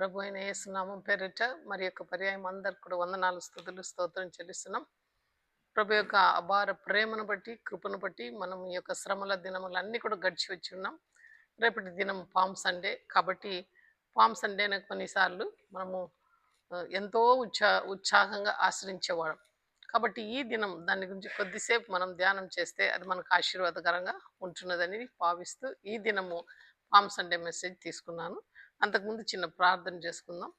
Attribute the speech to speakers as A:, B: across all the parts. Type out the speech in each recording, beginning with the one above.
A: ప్రభు అయిన యేసు నామం పేరిట మరి యొక్క పర్యాయం అందరికి కూడా వందనాలు స్తుతులు స్తోత్రం చెల్లిస్తున్నాం. ప్రభు యొక్క అపార ప్రేమను బట్టి కృపను బట్టి మనం ఈ యొక్క శ్రమల దినములన్నీ కూడా గడిచి వచ్చి ఉన్నాం. రేపటి దినం పామ్ సండే కాబట్టి పామ్ సండేనే కొన్నిసార్లు మనము ఎంతో ఉత్సాహంగా ఆశ్రయించేవాళ్ళం. కాబట్టి ఈ దినం దాని గురించి కొద్దిసేపు మనం ధ్యానం చేస్తే అది మనకు ఆశీర్వాదకరంగా ఉంటున్నదని భావిస్తూ ఈ దినము పామ్ సండే మెసేజ్ తీసుకున్నాను. అంతకుముందు చిన్న ప్రార్థన చేసుకుందాం.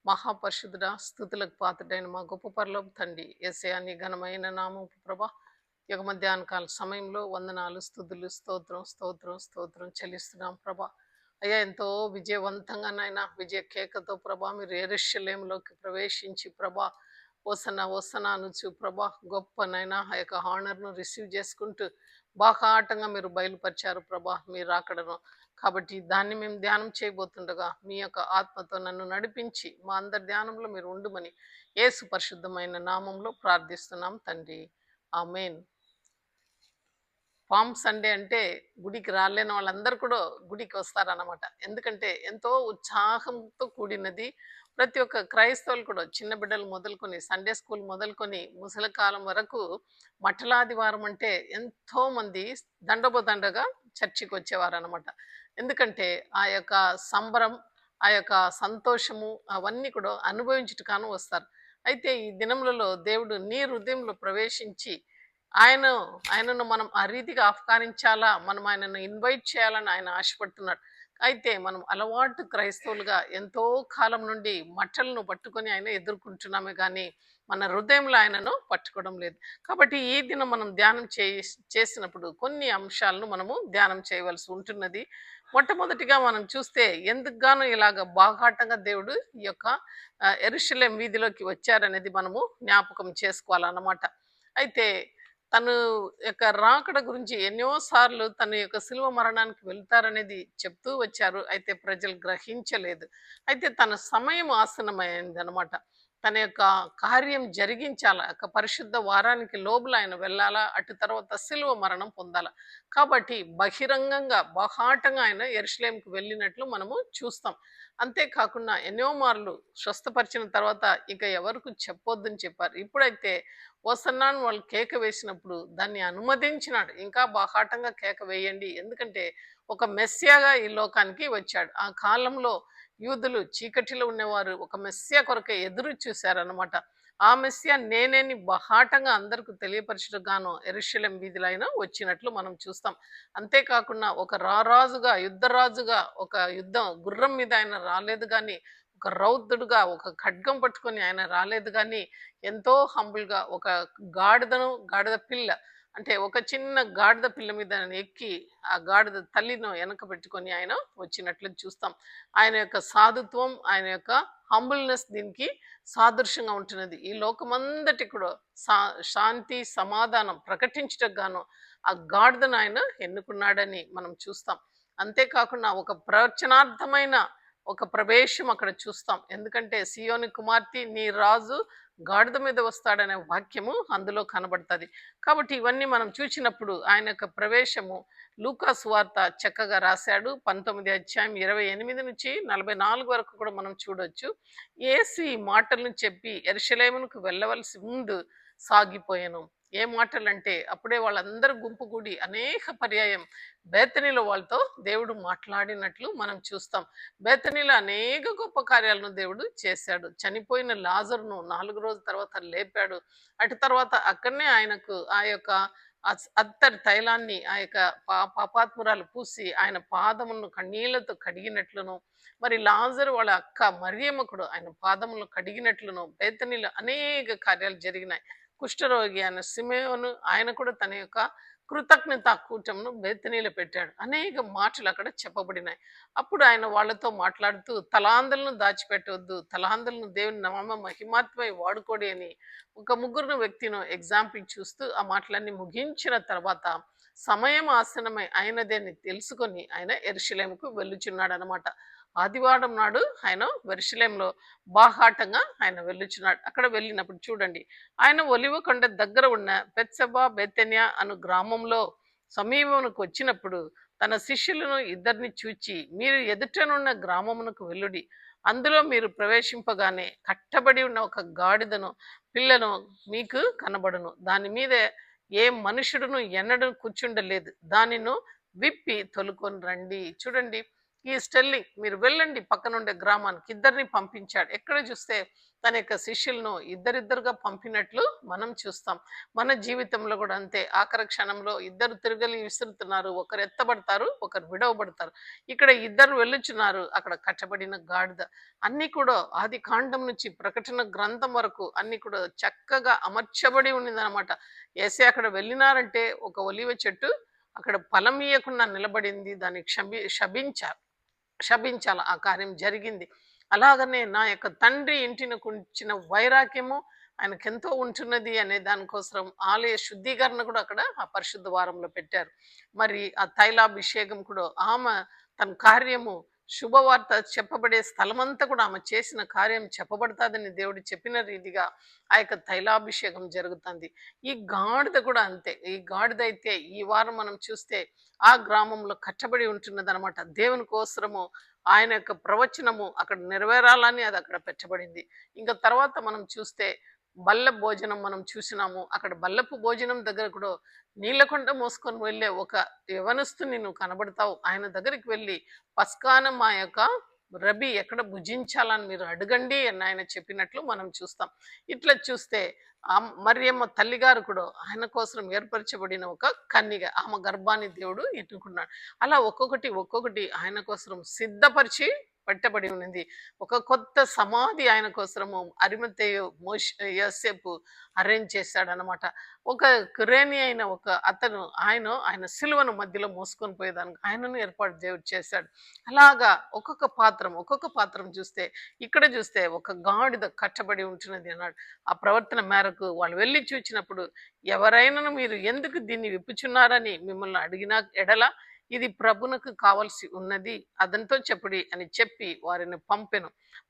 A: మహాపరిశుద్ధుడా, స్తుతులకు పాత్రుడైన మా గొప్ప పరలోక తండ్రి యేసయ్యా, నీ ఘనమైన నామం ప్రభా యొక్క మధ్యాహ్న కాల సమయంలో వందనాలు స్తుతులు స్తోత్రం స్తోత్రం స్తోత్రం చెల్లిస్తున్నాం ప్రభా. అయ్యా, ఎంతో విజయవంతంగా నాయన విజయ కేకతో ప్రభా మీరు యెరూషలేములోకి ప్రవేశించి ప్రభా ఓసన ఓసన అనుచు ప్రభా గొప్ప నైనా ఆ యొక్క హానర్ను రిసీవ్ చేసుకుంటూ బాహాటంగా మీరు బయలుపరిచారు ప్రభా మీరు రాకడను. కాబట్టి దాన్ని మేము ధ్యానం చేయబోతుండగా మీ యొక్క ఆత్మతో నన్ను నడిపించి మా అందరి ధ్యానంలో మీరు ఉండుమని యేసు పరిశుద్ధమైన నామంలో ప్రార్థిస్తున్నాం తండ్రి, ఆమేన్. పామ్ సండే అంటే గుడికి రాలేని వాళ్ళందరూ కూడా గుడికి వస్తారన్నమాట. ఎందుకంటే ఎంతో ఉత్సాహంతో కూడినది. ప్రతి ఒక్క క్రైస్తవులు కూడా చిన్న బిడ్డలు మొదలుకొని సండే స్కూల్ మొదలుకొని ముసలి కాలం వరకు మట్టలాదివారం అంటే ఎంతో మంది దండగా చర్చికి వచ్చేవారు అనమాట. ఎందుకంటే ఆ యొక్క సంబరం, ఆ యొక్క సంతోషము అవన్నీ కూడా అనుభవించుటకాను వస్తారు. అయితే ఈ దినములలో దేవుడు నీ హృదయంలో ప్రవేశించి ఆయన ఆయనను మనం ఆ రీతిగా ఆహ్వానించాలా, మనం ఆయనను ఇన్వైట్ చేయాలని ఆయన ఆశపడుతున్నాడు. అయితే మనం అలవాటు క్రైస్తవులుగా ఎంతో కాలం నుండి మట్టలను పట్టుకొని ఆయన ఎదుర్కొంటున్నామే కానీ మన హృదయంలో ఆయనను పట్టుకోవడం లేదు. కాబట్టి ఈ దినం మనం ధ్యానం చేసినప్పుడు కొన్ని అంశాలను మనము ధ్యానం చేయవలసి ఉంటున్నది. మొట్టమొదటిగా మనం చూస్తే ఎందుకు గాను ఇలాగ బాహాటంగా దేవుడు ఈ యొక్క యెరూషలేం వీధిలోకి వచ్చారనేది మనము జ్ఞాపకం చేసుకోవాలన్నమాట. అయితే తను యొక్క రాకడ గురించి ఎన్నో సార్లు తన యొక్క శిలువ మరణానికి వెళ్తారనేది చెప్తూ వచ్చారు. అయితే ప్రజలు గ్రహించలేదు. అయితే తన సమయం ఆసన్నమైంది అనమాట. తన యొక్క కార్యం జరిగించాల, ఒక పరిశుద్ధ వారానికి లోబుల ఆయన వెళ్ళాలా, అటు తర్వాత శిలువ మరణం పొందాలా. కాబట్టి బహిరంగంగా బహాటంగా ఆయన యెరూషలేంకి వెళ్ళినట్లు మనము చూస్తాం. అంతేకాకుండా ఎన్నో మార్లు స్వస్థపరిచిన తర్వాత ఇక ఎవరికి చెప్పొద్దని చెప్పారు. ఇప్పుడైతే ఓసన్నాను వాళ్ళు కేక వేసినప్పుడు దాన్ని అనుమతించినాడు. ఇంకా బాహాటంగా కేక వేయండి, ఎందుకంటే ఒక మెస్సియాగా ఈ లోకానికి వచ్చాడు. ఆ కాలంలో యూదులు చీకటిలో ఉండేవారు ఒక మెస్సియా కొరకే ఎదురు చూశారనమాట. ఆ మెస్సియా నేనేని బహాటంగా అందరికి తెలియపరచడం గాను యెరూషలేం వీధిలో ఆయన వచ్చినట్లు మనం చూస్తాం. అంతేకాకుండా ఒక రారాజుగా యుద్ధరాజుగా ఒక యుద్ధం గుర్రం మీద ఆయన రాలేదు కానీ ఒక రౌద్రుడుగా ఒక ఖడ్గం పట్టుకొని ఆయన రాలేదు కానీ ఎంతో హంబుల్గా ఒక గాడిద పిల్ల, అంటే ఒక చిన్న గాడిద పిల్ల మీద ఆయన ఎక్కి ఆ గాడిద తల్లిను వెనక పెట్టుకొని ఆయన వచ్చినట్లు చూస్తాం. ఆయన యొక్క సాధుత్వం, ఆయన యొక్క హంబుల్నెస్ దీనికి సాదృశ్యంగా ఉంటున్నది. ఈ లోకమందటి కూడా శాంతి సమాధానం ప్రకటించటకు గాను ఆ గాడిదను ఆయన ఎన్నుకున్నాడని మనం చూస్తాం. అంతేకాకుండా ఒక ప్రవచనార్థమైన ఒక ప్రవేశం అక్కడ చూస్తాం. ఎందుకంటే సియోని కుమార్తె నీ రాజు గాడిద మీద వస్తాడనే వాక్యము అందులో కనబడుతుంది. కాబట్టి ఇవన్నీ మనం చూసినప్పుడు ఆయన యొక్క ప్రవేశము లూకా సువార్త చక్కగా రాశాడు. 19 అధ్యాయం 28 నుంచి 44 వరకు కూడా మనం చూడొచ్చు. యేసు ఈ మాటలను చెప్పి యెరూషలేమునకు వెళ్ళవలసి ముందు సాగిపోయాను. ఏ మాటలంటే అప్పుడే వాళ్ళందరూ గుంపు కూడి అనేక పర్యాయం బేతనీలో వాళ్ళతో దేవుడు మాట్లాడినట్లు మనం చూస్తాం. బేతనీలో అనేక గొప్ప కార్యాలను దేవుడు చేశాడు. చనిపోయిన లాజరును 4 రోజుల తర్వాత లేపాడు. అటు తర్వాత అక్కడనే ఆయనకు ఆ యొక్క అత్తరి తైలాన్ని ఆ యొక్క పాపాత్మురాలు పూసి ఆయన పాదములను కన్నీళ్లతో కడిగినట్లును, మరి లాజరు వాళ్ళ అక్క మరియమ్మ కూడా ఆయన పాదములను కడిగినట్లును బేతనీలో అనేక కార్యాలు జరిగినాయి. కుష్ఠరోగి అయిన సిమెయోను ఆయన కూడా తన యొక్క కృతజ్ఞత కూటమును బేతనీలో పెట్టాడు. అనేక మాటలు అక్కడ చెప్పబడినాయి. అప్పుడు ఆయన వాళ్ళతో మాట్లాడుతూ తలాంతులను దాచిపెట్టవద్దు, తలాంతులను దేవుని నామ మహిమాత్మై వాడుకోడి అని ఒక ముగ్గురు వ్యక్తిను ఎగ్జాంపుల్ చూస్తూ ఆ మాటలన్నీ ముగించిన తర్వాత సమయం ఆసనమై అయినదేని తెలుసుకొని ఆయన యెరూషలేముకు వెళ్ళుచున్నాడు అనమాట. ఆదివారం నాడు ఆయన యెరూషలేంలో బాహాటంగా ఆయన వెళ్ళుచున్నాడు. అక్కడ వెళ్ళినప్పుడు చూడండి, ఆయన ఒలివ కొండ దగ్గర ఉన్న బెత్సెబా బేతెన్యా అను గ్రామంలో సమీపమునకు వచ్చినప్పుడు తన శిష్యులను ఇద్దరిని చూచి, మీరు ఎదుటనున్న గ్రామమునకు వెళ్ళుడి, అందులో మీరు ప్రవేశింపగానే కట్టబడి ఉన్న ఒక గాడిదను పిల్లను మీకు కనబడును, దాని మీద ఏ మనుషుడును ఎన్నడూ కూర్చుండలేదు, దానిను విప్పి తొలుకొని రండి. చూడండి, ఈ స్టెల్లింగ్ మీరు వెళ్ళండి పక్కనుండే గ్రామానికి, ఇద్దరిని పంపించాడు. ఎక్కడ చూస్తే తన యొక్క శిష్యులను ఇద్దరిద్దరుగా పంపినట్లు మనం చూస్తాం. మన జీవితంలో కూడా అంతే. ఆఖరి క్షణంలో ఇద్దరు తిరగలి విసురుతున్నారు, ఒకరు ఎత్తబడతారు, ఒకరు విడవబడతారు. ఇక్కడ ఇద్దరు వెళ్ళుచున్నారు, అక్కడ కట్టబడిన గాడిద. అన్ని కూడా ఆది కాండం నుంచి ప్రకటన గ్రంథం వరకు అన్ని కూడా చక్కగా అమర్చబడి ఉన్నదన్నమాట. ఏసే అక్కడ వెళ్ళినారంటే ఒక ఒలివ చెట్టు అక్కడ ఫలం ఇయ్యకుండా నిలబడింది, దాన్ని శపించాల, ఆ కార్యం జరిగింది. అలాగనే నా యొక్క తండ్రి ఇంటిని కుంచిన వైరాగ్యము ఆయనకెంతో ఉంటున్నది అనే దానికోసం ఆలయ శుద్ధీకరణ కూడా అక్కడ ఆ పరిశుద్ధ వారంలో పెట్టారు. మరి ఆ తైలాభిషేకం కూడా ఆమె తన కార్యము శుభవార్త చెప్పబడే స్థలమంతా కూడా ఆమె చేసిన కార్యం చెప్పబడతాదని దేవుడు చెప్పిన రీతిగా ఆ యొక్క తైలాభిషేకం జరుగుతుంది. ఈ గాడిద కూడా అంతే. ఈ గాడిద అయితే ఈ వారం మనం చూస్తే ఆ గ్రామంలో కట్టబడి ఉంటున్నది అనమాట. దేవుని కోసము ఆయన యొక్క ప్రవచనము అక్కడ నెరవేరాలని అది అక్కడ పెట్టబడింది. ఇంకా తర్వాత మనం చూస్తే బల్ల భోజనం మనం చూసినాము. అక్కడ బల్లపు భోజనం దగ్గర కూడా నీళ్ళకొండ మోసుకొని వెళ్ళే ఒక యవనస్తుని నువ్వు కనబడతావు. ఆయన దగ్గరికి వెళ్ళి పస్కాన మా యొక్క రబి ఎక్కడ భుజించాలని మీరు అడగండి అని ఆయన చెప్పినట్లు మనం చూస్తాం. ఇట్లా చూస్తే మరియమ్మ తల్లిగారు కూడా ఆయన కోసం ఏర్పరచబడిన ఒక కన్నిగ, ఆమె గర్భాన్ని దేవుడు ఎన్నుకున్నాడు. అలా ఒక్కొక్కటి ఆయన కోసం సిద్ధపరిచి పెట్టబడి ఉన్నది. ఒక కొత్త సమాధి ఆయన కోసము అరిమతేయు యోసేపు అరేంజ్ చేశాడనమాట. ఒక కురేని అయిన ఒక అతను ఆయన సిలువను మధ్యలో మోసుకొని పోయేదానికి ఆయనను ఏర్పాటు దేవుడు చేశాడు. అలాగా ఒక్కొక్క పాత్రం చూస్తే, ఇక్కడ చూస్తే ఒక గాడిద కట్టబడి ఉంటున్నది అన్నాడు. ఆ ప్రవర్తన మేరకు వాళ్ళు వెళ్ళి చూచినప్పుడు, ఎవరైనా మీరు ఎందుకు దీన్ని విప్పుచున్నారని మిమ్మల్ని అడిగినా ఎడల ఇది ప్రభునకు కావలసి ఉన్నది, అదంతో చెప్పుడి అని చెప్పి వారిని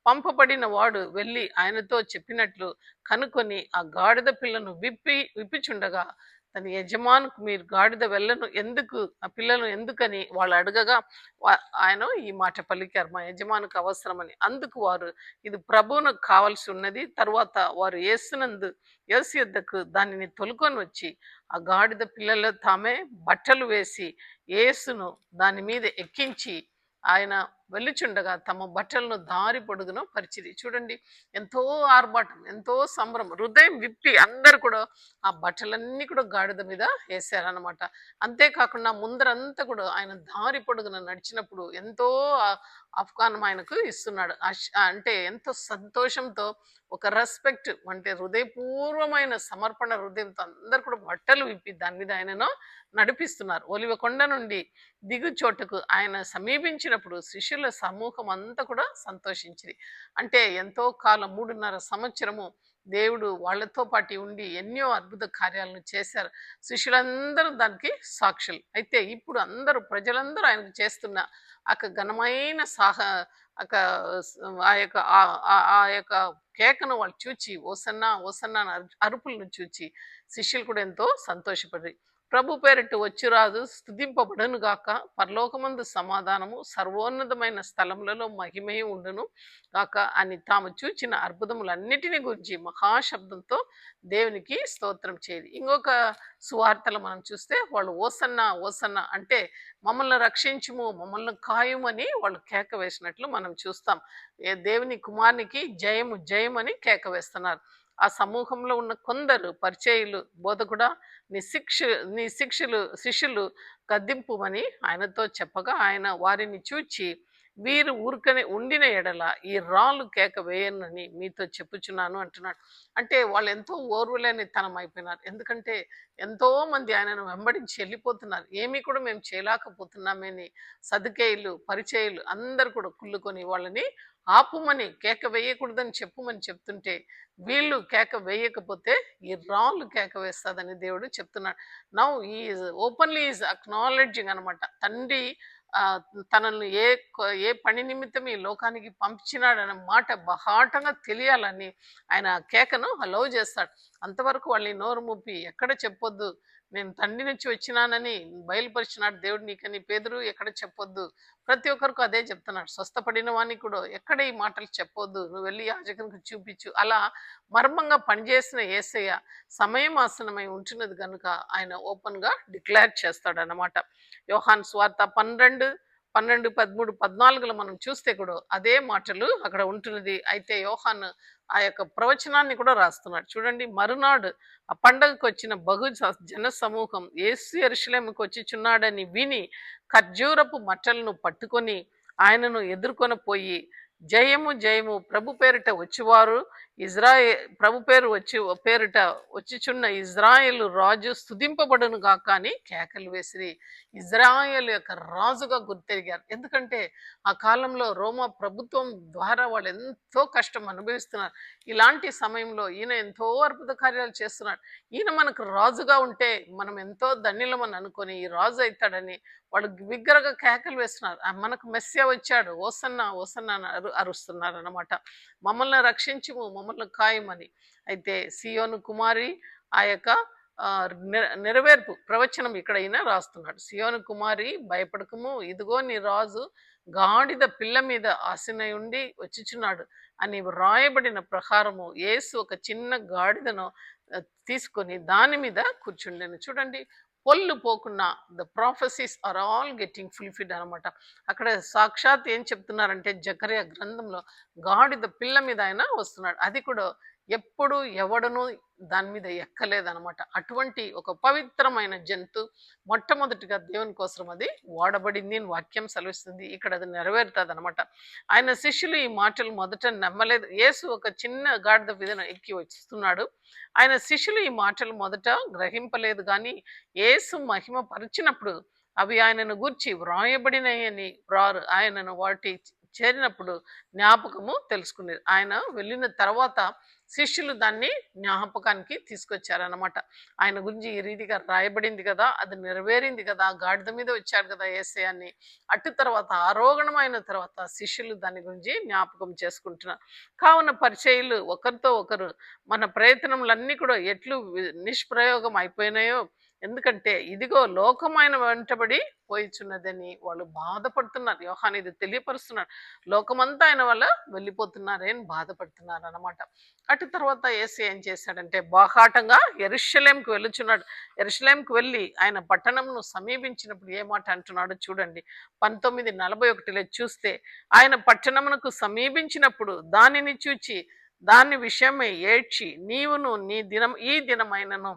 A: పంపబడిన వాడు వెళ్ళి ఆయనతో చెప్పినట్లు కనుకొని ఆ గాడిద పిల్లను విప్పిచుండగా తన యజమానుకు, మీరు గాడిద ఆ పిల్లను ఎందుకని వాళ్ళు అడగగా ఆయన ఈ మాట పలికారు, మా యజమానుకు అవసరమని. అందుకు వారు, ఇది ప్రభువునకు కావాల్సి ఉన్నది. తర్వాత వారు యేసు యొద్దకు దానిని తొలుకొని వచ్చి ఆ గాడిద పిల్లలు తామే బట్టలు వేసి యేసును దాని మీద ఎక్కించి ఆయన వెళ్ళుచుండగా తమ బట్టలను దారి పొడుగున పరిచిరి. చూడండి, ఎంతో ఆర్భాటం, ఎంతో సంబరం, హృదయం విప్పి అందరు కూడా ఆ బట్టలన్నీ కూడా గాడిద మీద వేసారనమాట. అంతేకాకుండా ముందరంతా కూడా ఆయన దారి పొడుగున నడిచినప్పుడు ఎంతో ఆహ్వానం ఆయనకు ఇస్తున్నాడు. అంటే ఎంతో సంతోషంతో, ఒక రెస్పెక్ట్, అంటే హృదయపూర్వమైన సమర్పణ హృదయంతో అందరు కూడా బట్టలు విప్పి దాని మీద ఆయనను నడిపిస్తున్నారు. ఒలివ కొండ నుండి దిగు చోటుకు ఆయన సమీపించినప్పుడు శిష్యుల సమూహం అంతా కూడా సంతోషించింది. అంటే ఎంతో కాలం 3.5 సంవత్సరము దేవుడు వాళ్ళతో పాటు ఉండి ఎన్నో అద్భుత కార్యాలను చేశారు. శిష్యులందరూ దానికి సాక్షులు. అయితే ఇప్పుడు ప్రజలందరూ ఆయనకు చేస్తున్న ఘనమైన ఆ యొక్క కేకను వాళ్ళు చూచి, ఓసన్నా ఓసన్నా అరుపులను చూచి శిష్యులు కూడా ఎంతో సంతోషపడి, ప్రభు పేరిట వచ్చిరాదు స్తుతింపబడును గాక, పరలోకమందు సమాధానము, సర్వోన్నతమైన స్థలములలో మహిమయు ఉండును గాక అని తాము చూచిన అద్భుతములన్నిటిని గురించి మహాశబ్దంతో దేవునికి స్తోత్రం చేయదు. ఇంకొక సువార్తలు మనం చూస్తే వాళ్ళు ఓసన్నా ఓసన్నా అంటే మమ్మల్ని రక్షించుము, మమ్మల్ని కాయుమని వాళ్ళు కేక వేసినట్లు మనం చూస్తాం. దేవుని కుమారునికి జయము జయమని కేక వేస్తున్నారు. ఆ సమూహంలో ఉన్న కొందరు పరిచయులు, బోధకుడా నీ శిష్యులు గద్దింపుమని ఆయనతో చెప్పగా ఆయన వారిని చూచి, వీరు ఊరికనే ఉండిన ఎడల ఈ రాళ్ళు కేక వేయనని మీతో చెప్పుచున్నాను అంటున్నాడు. అంటే వాళ్ళు ఎంతో ఓర్వలేని తనం అయిపోయినారు. ఎందుకంటే ఎంతో మంది ఆయనను వెంబడించి వెళ్ళిపోతున్నారు. ఏమీ కూడా మేము చేయలేకపోతున్నామని సదుకేయులు, పరిచయులు అందరు కూడా కుళ్ళుకొని వాళ్ళని ఆపుమని, కేక వేయకూడదని చెప్తుంటే వీళ్ళు కేక వేయకపోతే ఈ రాళ్ళు కేక వేస్తుందని దేవుడు చెప్తున్నాడు. Now is openly is acknowledging అనమాట. తండ్రి తనను ఏ పని నిమిత్తం ఈ లోకానికి పంపించినాడన్న మాట బహాటంగా తెలియాలని ఆయన కేకను అలౌ చేస్తాడు. అంతవరకు వాళ్ళని నోరు ముప్పి ఎక్కడ చెప్పొద్దు, నేను తండ్రి నుంచి వచ్చినానని బయలుపరిచినాడు దేవుడు నీకని పేదరు ఎక్కడ చెప్పొద్దు. ప్రతి ఒక్కరికి అదే చెప్తున్నాడు. స్వస్థపడిన వానికి కూడా ఎక్కడ ఈ మాటలు చెప్పొద్దు, నువ్వు వెళ్ళి యాజకునికి చూపించు. అలా మర్మంగా పనిచేసిన యేసయ్య సమయం ఆసనమై ఉంటున్నది కనుక ఆయన ఓపెన్గా డిక్లేర్ చేస్తాడనమాట. యోహాన్ స్వార్త 12, 13, 14 మనం చూస్తే కూడా అదే మాటలు అక్కడ ఉంటున్నది. అయితే యోహాన్ ఆ యొక్క ప్రవచనాన్ని కూడా రాస్తున్నాడు. చూడండి, మరునాడు ఆ పండగకు వచ్చిన జన సమూహం యేసు యెరూషలేముకు వచ్చిచున్నాడని విని ఖర్జూరపు మట్టలను పట్టుకొని ఆయనను ఎదుర్కొని పోయి, జయము జయము, ప్రభు పేరిట వచ్చివారు ప్రభు పేరిట వచ్చిచున్న ఇజ్రాయేలు రాజు స్తుతింపబడును గాక అని కేకలు వేసిరి. ఇజ్రాయేల్ యొక్క రాజుగా గుర్తెరిగారు. ఎందుకంటే ఆ కాలంలో రోమా ప్రభుత్వం ద్వారా వాళ్ళు ఎంతో కష్టం అనుభవిస్తున్నారు. ఇలాంటి సమయంలో ఈయన ఎంతో అద్భుత కార్యాలు చేస్తున్నాడు. ఈయన మనకు రాజుగా ఉంటే మనం ఎంతో ధన్యులమని అనుకొని ఈ రాజు అవుతాడని వాళ్ళు బిగ్గరగా కేకలు వేస్తున్నారు. మనకు మెస్సియా వచ్చాడు, ఓసన్నా ఓసన్నా అని అరుస్తున్నారు అనమాట. మమ్మల్ని రక్షించుము, మమ్మల్ని ఖాయమని. అయితే సియోను కుమారి ఆ యొక్క నెరవేర్పు ప్రవచనం ఇక్కడ ఈయన రాస్తున్నాడు. సియోను కుమారి భయపడకము, ఇదిగో నీ రాజు గాడిద పిల్ల మీద ఆసీనై ఉండి వచ్చిచున్నాడు అని వ్రాయబడిన ప్రకారము యేసు ఒక చిన్న గాడిదను తీసుకొని దాని మీద కూర్చుండెను. చూడండి, పొల్లు పోకుండా the prophecies are all getting fulfilled అనమాట. అక్కడ సాక్షాత్ ఏం చెప్తున్నారంటే జకర్యా గ్రంథంలో గాడిద పిల్ల మీద ఆయన వస్తున్నాడు. అది కూడా ఎప్పుడు ఎవడనూ దాని మీద ఎక్కలేదనమాట. అటువంటి ఒక పవిత్రమైన జంతు మొట్టమొదటిగా దేవుని కోసం అది వాడబడింది అని వాక్యం సెలవిస్తుంది. ఇక్కడ అది నెరవేరుతుంది అనమాట. ఆయన శిష్యులు ఈ మాటలు మొదట నమ్మలేదు. యేసు ఒక చిన్న గాడిద మీద ఎక్కి వస్తున్నాడు. ఆయన శిష్యులు ఈ మాటలు మొదట గ్రహింపలేదు, కానీ యేసు మహిమ పరిచినప్పుడు అవి ఆయనను గూర్చి వ్రాయబడినయని ఆయనను వాటి చేరినప్పుడు జ్ఞాపకము తెలుసుకునేది. ఆయన వెళ్ళిన తర్వాత శిష్యులు దాన్ని జ్ఞాపకానికి తీసుకొచ్చారనమాట. ఆయన గురించి ఈ రీతిగా రాయబడింది కదా, అది నెరవేరింది కదా, గాడిద మీద వచ్చాడు కదా యేసయ్య అని. అటు తర్వాత ఆరోగణమైన తర్వాత శిష్యులు దాని గురించి జ్ఞాపకం చేసుకుంటున్నారు. కావున పరిచయులు ఒకరితో ఒకరు మన ప్రయత్నములన్నీ కూడా ఎట్లు నిష్ప్రయోగం అయిపోయినాయో, ఎందుకంటే ఇదిగో లోకమైన వెంటబడి పోయిచున్నదని వాళ్ళు బాధపడుతున్నారు. యోహాను ఇది తెలియపరుస్తున్నాడు. లోకమంతా ఆయన వల్ల వెళ్ళిపోతున్నారే అని బాధపడుతున్నారు అనమాట. అటు తర్వాత యేసు ఏం చేశాడంటే బాహాటంగా యెరూషలేముకు వెళ్ళుచున్నాడు. యెరూషలేముకు వెళ్ళి ఆయన పట్టణంను సమీపించినప్పుడు ఏ మాట అంటున్నాడో చూడండి. 19:41 చూస్తే, ఆయన పట్టణమునకు సమీపించినప్పుడు దానిని చూచి దాని విషయమై ఏడ్చి, నీవును ఈ దినమైనను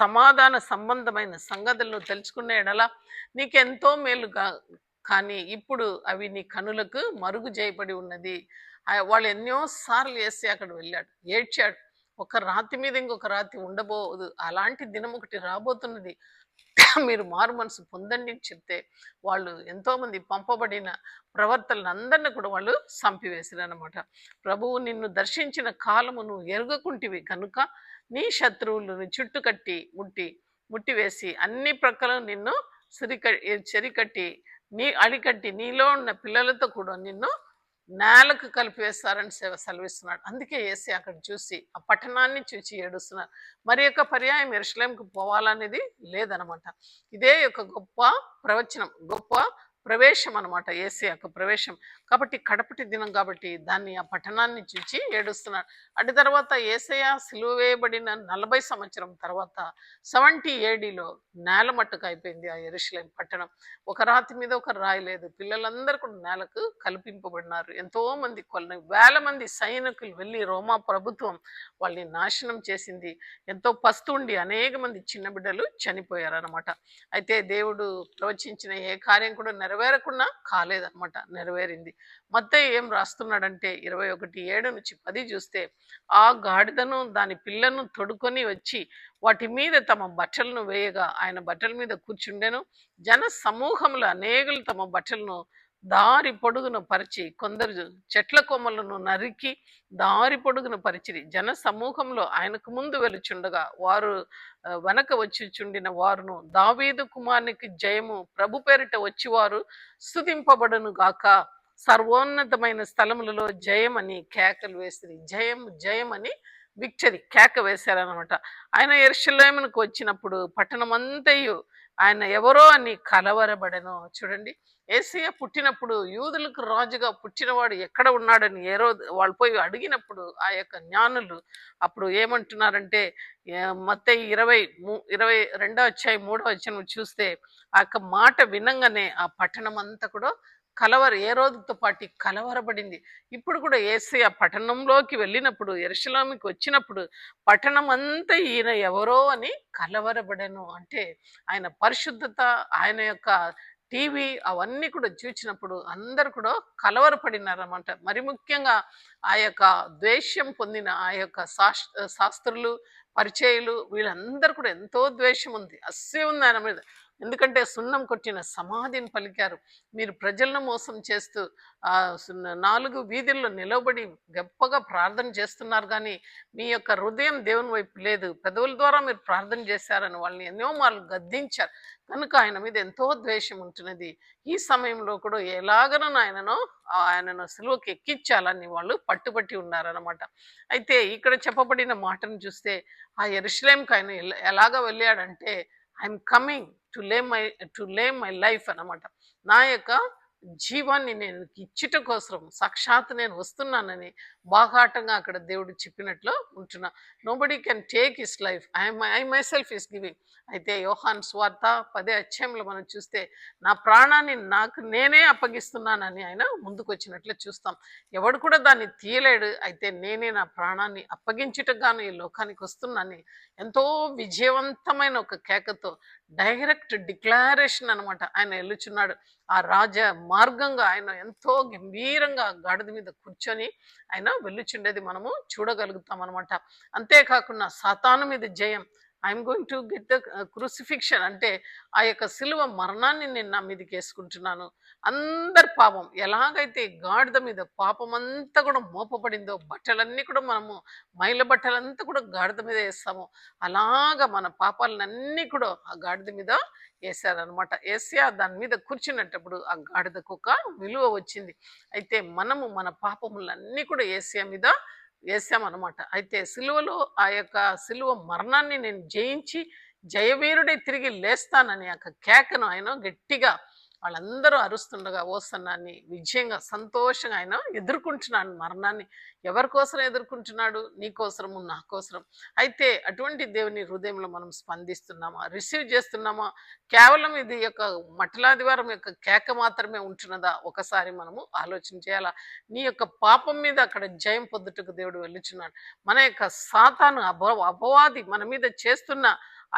A: సమాధాన సంబంధమైన సంగతులను తెలుసుకునే ఎడల నీకెంతో మేలుగా, కానీ ఇప్పుడు అవి నీ కనులకు మరుగు చేయబడి ఉన్నది. వాళ్ళు ఎన్నోసార్లు వేసి అక్కడ వెళ్ళాడు, ఏడ్చాడు. ఒక రాతి మీద ఇంకొక రాతి ఉండబోదు, అలాంటి దినం ఒకటి రాబోతున్నది, మీరు మారు మనసు పొందండి అని చెప్తే వాళ్ళు ఎంతోమంది పంపబడిన ప్రవర్తనలు అందరినీ కూడా వాళ్ళు చంపివేశారనమాట. ప్రభువు నిన్ను దర్శించిన కాలము నువ్వు ఎరుగకుంటివి కనుక నీ శత్రువులను చుట్టుకట్టి ముట్టివేసి అన్ని ప్రక్కల నిన్ను చెరికట్టి అడికట్టి నీలో ఉన్న పిల్లలతో కూడా నిన్ను నేలకు కలిపివేస్తారని సెలవిస్తున్నాడు. అందుకే యేసు అక్కడ చూసి ఆ పట్టణాన్ని చూసి ఏడుస్తున్నారు. మరి యొక్క పర్యాయం యెరూషలేముకు పోవాలనేది లేదనమాట. ఇదే ఒక గొప్ప ప్రవచనం, గొప్ప ప్రవేశం అనమాట, యేసు యొక్క ప్రవేశం. కాబట్టి కడపటి దినం కాబట్టి దాన్ని ఆ పట్టణాన్ని చూచి ఏడుస్తున్నాడు. అటు తర్వాత యేసయ్య సిలువ వేయబడిన 40 సంవత్సరం తర్వాత 70 AD నేల మట్టుకు అయిపోయింది ఆ యెరూషలేం పట్టణం. ఒక రాతి మీద ఒక రాయి లేదు. పిల్లలందరూ కూడా నేలకు కల్పింపబడినారు. ఎంతో మంది, కొన్ని వేల మంది సైనికులు వెళ్ళి రోమా ప్రభుత్వం వాళ్ళని నాశనం చేసింది. ఎంతో పస్తుండి అనేక మంది చిన్న బిడ్డలు చనిపోయారనమాట. అయితే దేవుడు ప్రవచించిన ఏ కార్యం కూడా నెరవేరకుండా కాలేదనమాట, నెరవేరింది. మత్తయి ఏం రాస్తున్నాడంటే 21:7-10 చూస్తే, ఆ గాడిదను దాని పిల్లను తొడుకొని వచ్చి వాటి మీద తమ బట్టలను వేయగా ఆయన బట్టల మీద కూర్చుండెను. జన సమూహములు అనేకులు తమ బట్టలను దారి పొడుగున పరిచి, కొందరు చెట్ల కొమ్మలను నరికి దారి పొడుగున పరిచిరి. జన సమూహంలో ఆయనకు ముందు వెలుచుండగా వారు వెనక వచ్చిచుండిన వారును, దావీదు కుమారునికి జయము, ప్రభు పేరిట వచ్చివారు స్తుతింపబడును గాక, సర్వోన్నతమైన స్థలములలో జయమని కేకలు వేసిరి. జయం జయమని విక్టరీ కేక వేశారనమాట. ఆయన యెరూషలేమునకు వచ్చినప్పుడు పట్టణమంతయు ఆయన ఎవరో అని కలవరబడెను. చూడండి, యేసయ్య పుట్టినప్పుడు యూదులకు రాజుగా పుట్టినవాడు ఎక్కడ ఉన్నాడని వాళ్ళు పోయి అడిగినప్పుడు ఆ యొక్క జ్ఞానులు అప్పుడు ఏమంటున్నారంటే, మత్తయి 22 3 వచనం చూస్తే ఆ యొక్క మాట వినంగానే ఆ పట్టణం అంతా కూడా ఏ రోజుతో పాటు కలవరబడింది. ఇప్పుడు కూడా యేసయ్య పట్టణంలోకి వెళ్ళినప్పుడు, యెరూషలేముకి వచ్చినప్పుడు పట్టణం అంతా ఈయన ఎవరో అని కలవరబడెను. అంటే ఆయన పరిశుద్ధత, ఆయన యొక్క టీవీ అవన్నీ కూడా చూచినప్పుడు అందరు కూడా కలవరపడినారన్నమాట. మరి ముఖ్యంగా ఆ యొక్క ద్వేషం పొందిన ఆ యొక్క శాస్త్రులు, పరిచయులు వీళ్ళందరూ కూడా ఎంతో ద్వేషం ఉంది, అస్సే ఉంది ఆయన మీద. ఎందుకంటే సున్నం కొట్టిన సమాధిని పలికారు. మీరు ప్రజలను మోసం చేస్తూ ఆ 4 వీధుల్లో నిలబడి గొప్పగా ప్రార్థన చేస్తున్నారు, కానీ మీ యొక్క హృదయం దేవుని వైపు లేదు, పెదవుల ద్వారా మీరు ప్రార్థన చేశారని వాళ్ళని ఎన్నో మార్లు గద్దించారు. కనుక ఆయన మీద ఎంతో ద్వేషం ఉంటున్నది. ఈ సమయంలో కూడా ఎలాగనో ఆయనను సిలువకి ఎక్కించాలని వాళ్ళు పట్టుబట్టి ఉన్నారనమాట. అయితే ఇక్కడ చెప్పబడిన మాటను చూస్తే ఆ యెరూషలేముకి ఆయన ఎలాగ వెళ్ళాడంటే, ఐఎమ్ కమింగ్ టు లే మై లైఫ్ అన్నమాట. నా యొక్క జీవాన్ని నేను ఇచ్చుట కోసం సాక్షాత్ నేను వస్తున్నానని బాహాటంగా అక్కడ దేవుడు చెప్పినట్లు ఉంటున్నా. Nobody can take his life, I my self is giving. అయితే యోహాన్ స్వార్త 10వ అధ్యాయంలో మనం చూస్తే నా ప్రాణాన్ని నాకు నేనే అప్పగిస్తున్నానని ఆయన ముందుకు వచ్చినట్లు చూస్తాం. ఎవడు కూడా దాన్ని తీయలేడు. అయితే నేనే నా ప్రాణాన్ని అప్పగించుటగాను ఈ లోకానికి వస్తున్నానని ఎంతో విజయవంతమైన ఒక కేకతో డైరెక్ట్ డిక్లరేషన్ అనమాట ఆయన వెళ్ళుచున్నాడు. ఆ రాజ మార్గంగా ఆయన ఎంతో గంభీరంగా గాడిద మీద కూర్చొని ఆయన వెళ్ళుచుండేది మనము చూడగలుగుతాం అనమాట. అంతేకాకుండా సాతాను మీద జయం, I'm going to get the crucifixion, అంటే ఆ యొక్క సిలువ మరణాన్ని నేను నా మీదకి వేసుకుంటున్నాను. అందరి పాపం ఎలాగైతే గాడిద మీద పాపం అంతా కూడా మోపబడిందో, బట్టలన్నీ కూడా మనము మైల బట్టలంతా కూడా గాడిద మీద వేస్తాము, అలాగా మన పాపాలన్నీ కూడా ఆ గాడిద మీద వేసారనమాట. ఏసియా దాని మీద కూర్చున్నప్పుడు ఆ గాడిదకు ఒక విలువ వచ్చింది. అయితే మనము మన పాపములన్నీ కూడా ఏసియా మీద వేసామన్నమాట. అయితే సిలువలో ఆ యొక్క సిలువ మరణాన్ని నేను జయించి జయవీరుడే తిరిగి లేస్తానని ఆ కేకను ఆయన గట్టిగా వాళ్ళందరూ అరుస్తుండగా ఓసన్నాన్ని విజయంగా సంతోషంగా ఆయన ఎదుర్కొంటున్నాడు మరణాన్ని. ఎవరి కోసం ఎదుర్కొంటున్నాడు? నీ కోసము, నా కోసరం. అయితే అటువంటి దేవుని హృదయంలో మనం స్పందిస్తున్నామా, రిసీవ్ చేస్తున్నామా? కేవలం ఇది యొక్క మట్టలాదివారం యొక్క కేక మాత్రమే ఉంటున్నదా? ఒకసారి మనము ఆలోచన చేయాలా. నీ యొక్క పాపం మీద అక్కడ జయం పొందుటకు దేవుడు వెళ్ళుచున్నాడు. మన యొక్క సాతాను అపవాది మన మీద చేస్తున్న